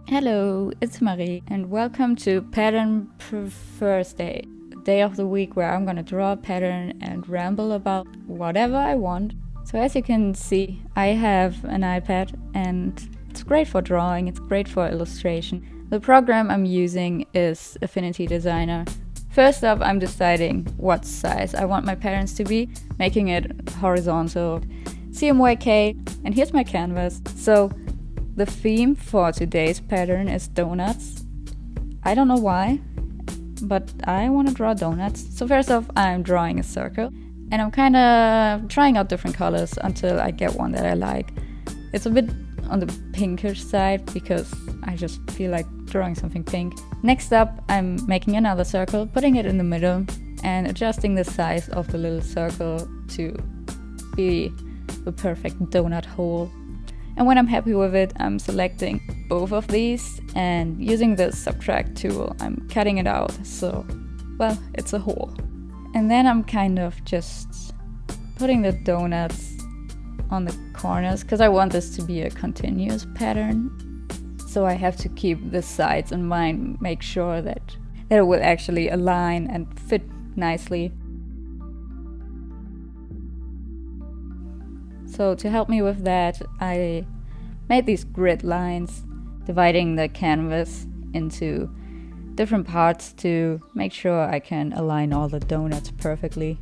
Hello, it's Marie, and welcome to PTHURSDAY, a day of the week where I'm gonna draw a pattern and ramble about whatever I want. So as you can see, I have an iPad and it's great for drawing, it's great for illustration. The program I'm using is Affinity Designer. First up, I'm deciding what size I want my patterns to be, making it horizontal, CMYK, and here's my canvas. So the theme for today's pattern is donuts. I don't know why, but I want to draw donuts. So first off, I'm drawing a circle, and I'm kind of trying out different colors until I get one that I like. It's a bit on the pinkish side because I just feel like drawing something pink. Next up, I'm making another circle, putting it in the middle, and adjusting the size of the little circle to be the perfect donut hole. And when I'm happy with it, I'm selecting both of these and using the subtract tool, I'm cutting it out, so, well, it's a hole. And then I'm kind of just putting the donuts on the corners because I want this to be a continuous pattern. So I have to keep the sides in mind, make sure that it will actually align and fit nicely. So to help me with that, I made these grid lines, dividing the canvas into different parts to make sure I can align all the donuts perfectly.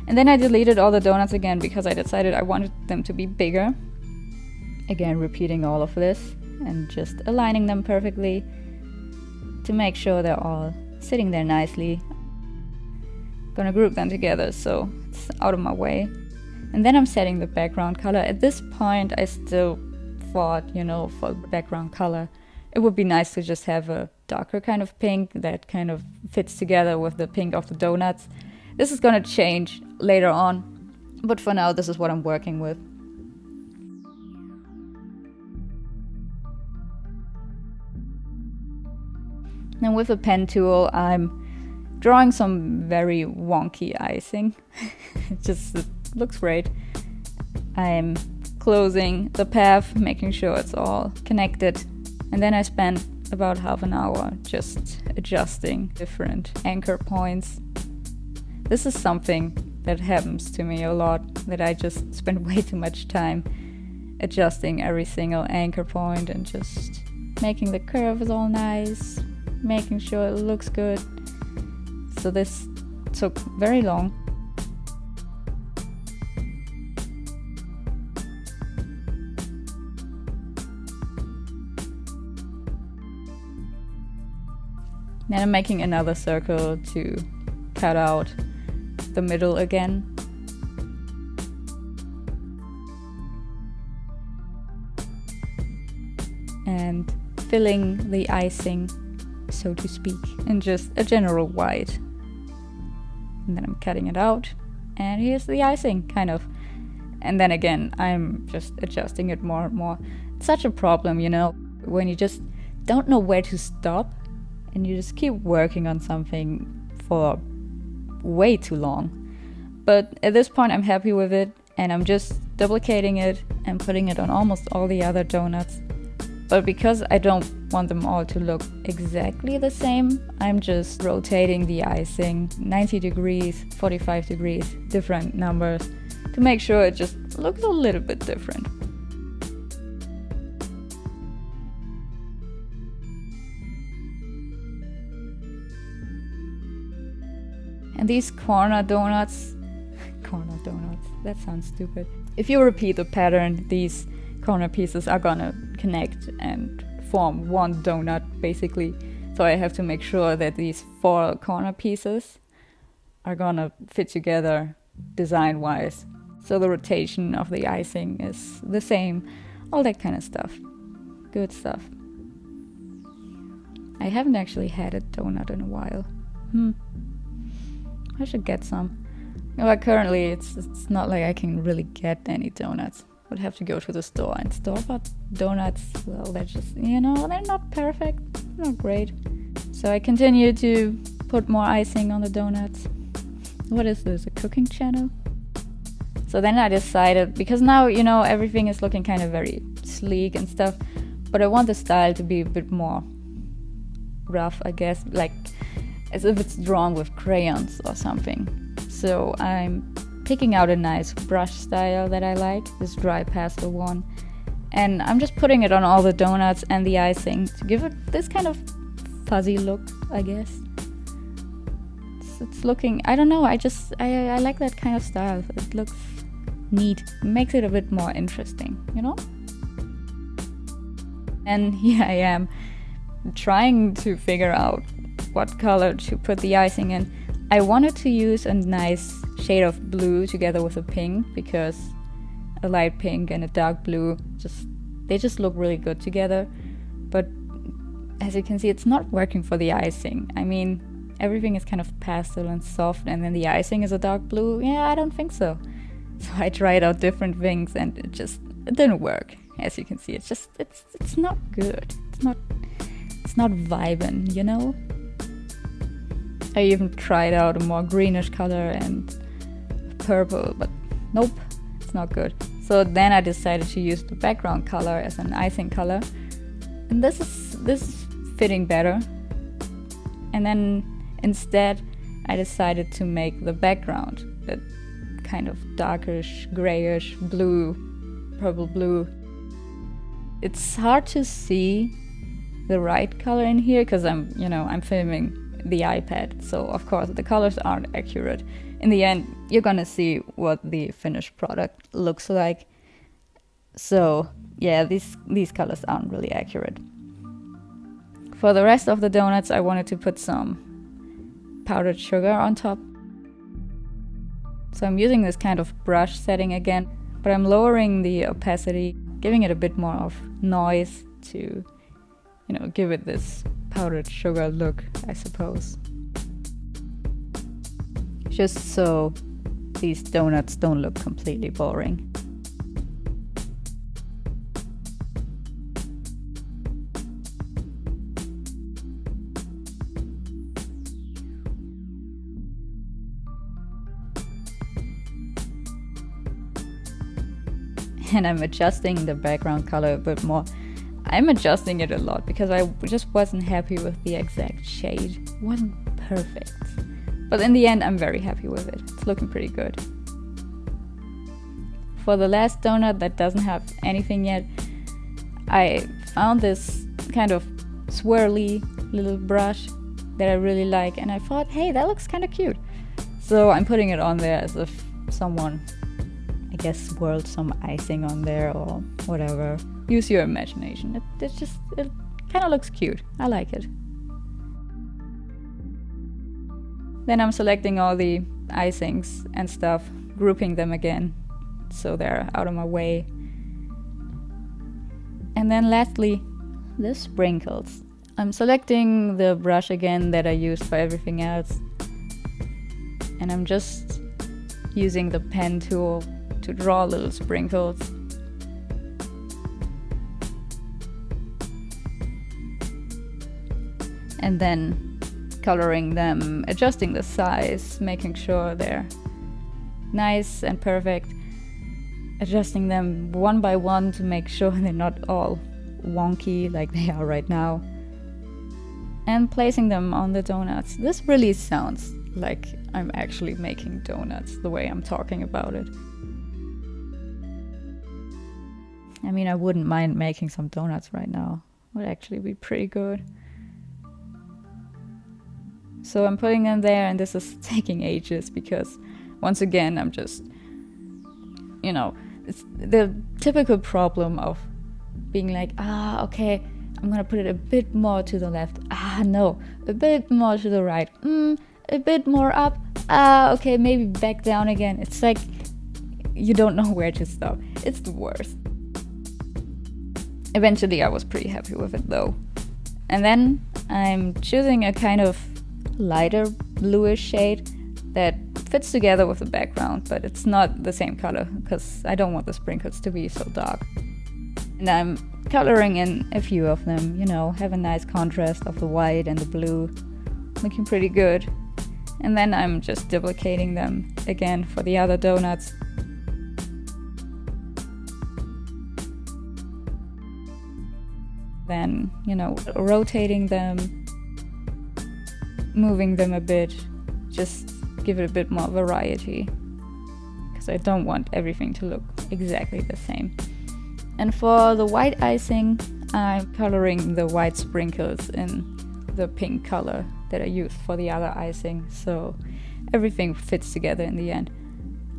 And then I deleted all the donuts again because I decided I wanted them to be bigger. Again, repeating all of this and just aligning them perfectly to make sure they're all sitting there nicely. Gonna group them together so it's out of my way. And then I'm setting the background color. At this point, I still thought, for the background color, it would be nice to just have a darker kind of pink that kind of fits together with the pink of the donuts. This is gonna change later on, but for now, this is what I'm working with. And with a pen tool, I'm drawing some very wonky icing. It looks great. I'm closing the path, making sure it's all connected. And then I spent about half an hour just adjusting different anchor points. This is something that happens to me a lot, that I just spend way too much time adjusting every single anchor point and just making the curves all nice, making sure it looks good. So this took very long. Then I'm making another circle to cut out the middle again. And filling the icing, so to speak, in just a general white. And then I'm cutting it out, and here's the icing, kind of. And then again, I'm just adjusting it more and more. It's such a problem, when you just don't know where to stop, and you just keep working on something for way too long. But at this point, I'm happy with it, and I'm just duplicating it and putting it on almost all the other donuts. But because I don't want them all to look exactly the same, I'm just rotating the icing 90 degrees, 45 degrees, different numbers, to make sure it just looks a little bit different. And these corner donuts, that sounds stupid. If you repeat the pattern, these corner pieces are gonna connect and form one donut basically. So I have to make sure that these 4 corner pieces are gonna fit together design wise. So the rotation of the icing is the same, all that kind of stuff. Good stuff. I haven't actually had a donut in a while. I should get some. But currently it's not like I can really get any donuts. would have to go to the store, and store-bought donuts, well, they're just, they're not perfect, not great. So I continue to put more icing on the donuts. What is this, a cooking channel? So then I decided, because now, everything is looking kind of very sleek and stuff, but I want the style to be a bit more rough, I guess, like as if it's drawn with crayons or something. So I'm picking out a nice brush style that I like, this dry pastel one, and I'm just putting it on all the donuts and the icing to give it this kind of fuzzy look, I guess. It's looking, I don't know, I like that kind of style. It looks neat, it makes it a bit more interesting, And here I am trying to figure out what color to put the icing in. I wanted to use a nice shade of blue together with a pink, because a light pink and a dark blue they just look really good together. But as you can see, it's not working for the icing. I mean, everything is kind of pastel and soft, and then the icing is a dark blue. Yeah, I don't think so. So I tried out different things, and it didn't work. As you can see, it's not good. It's not vibing, I even tried out a more greenish color and purple, but nope, it's not good. So then I decided to use the background color as an icing color, and this is fitting better. And then instead I decided to make the background a kind of darkish, grayish blue, purple blue. It's hard to see the right color in here because I'm filming the iPad, so of course the colors aren't accurate. In the end, you're gonna see what the finished product looks like. So yeah, these colors aren't really accurate. For the rest of the donuts, I wanted to put some powdered sugar on top. So I'm using this kind of brush setting again, but I'm lowering the opacity, giving it a bit more of noise to give it this powdered sugar look, I suppose. Just so these donuts don't look completely boring. And I'm adjusting the background color a bit more. I'm adjusting it a lot because I just wasn't happy with the exact shade. It wasn't perfect. But in the end, I'm very happy with it. It's looking pretty good. For the last donut that doesn't have anything yet, I found this kind of swirly little brush that I really like, and I thought, hey, that looks kind of cute. So I'm putting it on there as if someone, I guess, swirled some icing on there or whatever. Use your imagination. It kind of looks cute. I like it. Then I'm selecting all the icings and stuff, grouping them again so they're out of my way. And then lastly, the sprinkles. I'm selecting the brush again that I used for everything else, and I'm just using the pen tool to draw little sprinkles. And then coloring them, adjusting the size, making sure they're nice and perfect, adjusting them one by one to make sure they're not all wonky like they are right now, and placing them on the donuts. This really sounds like I'm actually making donuts the way I'm talking about it. I mean, I wouldn't mind making some donuts right now. It would actually be pretty good. So I'm putting them there, and this is taking ages because once again I'm just, it's the typical problem of being like, okay, I'm gonna put it a bit more to the left, no, a bit more to the right, a bit more up, okay, maybe back down again. It's like you don't know where to stop. It's the worst. Eventually I was pretty happy with it though. And then I'm choosing a kind of lighter bluish shade that fits together with the background, but it's not the same color because I don't want the sprinkles to be so dark. And I'm coloring in a few of them, you know, have a nice contrast of the white and the blue, looking pretty good. And then I'm just duplicating them again for the other donuts. Then, you know, rotating them, moving them a bit, just give it a bit more variety, because I don't want everything to look exactly the same. And for the white icing, I'm coloring the white sprinkles in the pink color that I used for the other icing, so everything fits together in the end.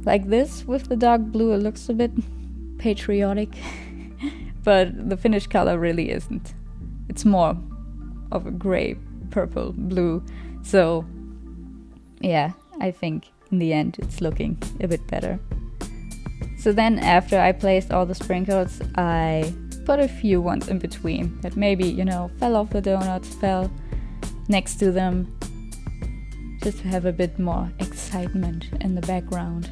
Like this, with the dark blue, it looks a bit patriotic, but the finished color really isn't. It's more of a gray, purple, blue, so yeah, I think in the end it's looking a bit better. So then after I placed all the sprinkles, I put a few ones in between that maybe, you know, fell off the donuts, fell next to them, just to have a bit more excitement in the background.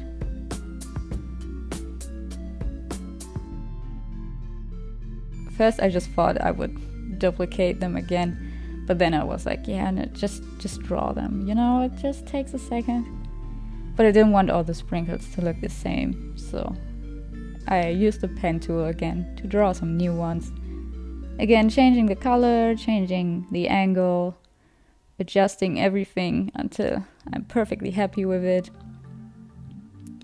First I just thought I would duplicate them again, but then I was like, yeah, no, just draw them, you know, it just takes a second. But I didn't want all the sprinkles to look the same, so I used the pen tool again to draw some new ones. Again, changing the color, changing the angle, adjusting everything until I'm perfectly happy with it.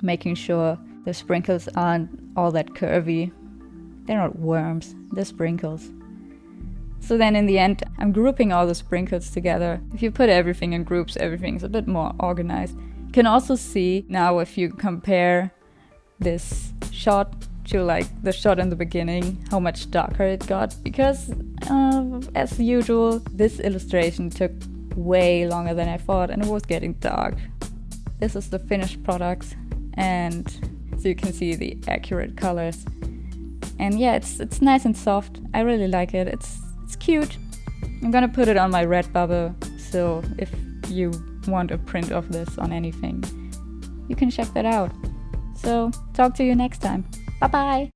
Making sure the sprinkles aren't all that curvy. They're not worms, they're sprinkles. So then in the end, I'm grouping all the sprinkles together. If you put everything in groups, everything's a bit more organized. You can also see now, if you compare this shot to like the shot in the beginning, how much darker it got, because as usual, this illustration took way longer than I thought and it was getting dark. This is the finished product, and so you can see the accurate colors. And yeah, it's nice and soft. I really like it. It's cute. I'm gonna put it on my Redbubble, so if you want a print of this on anything, you can check that out. So talk to you next time. Bye bye.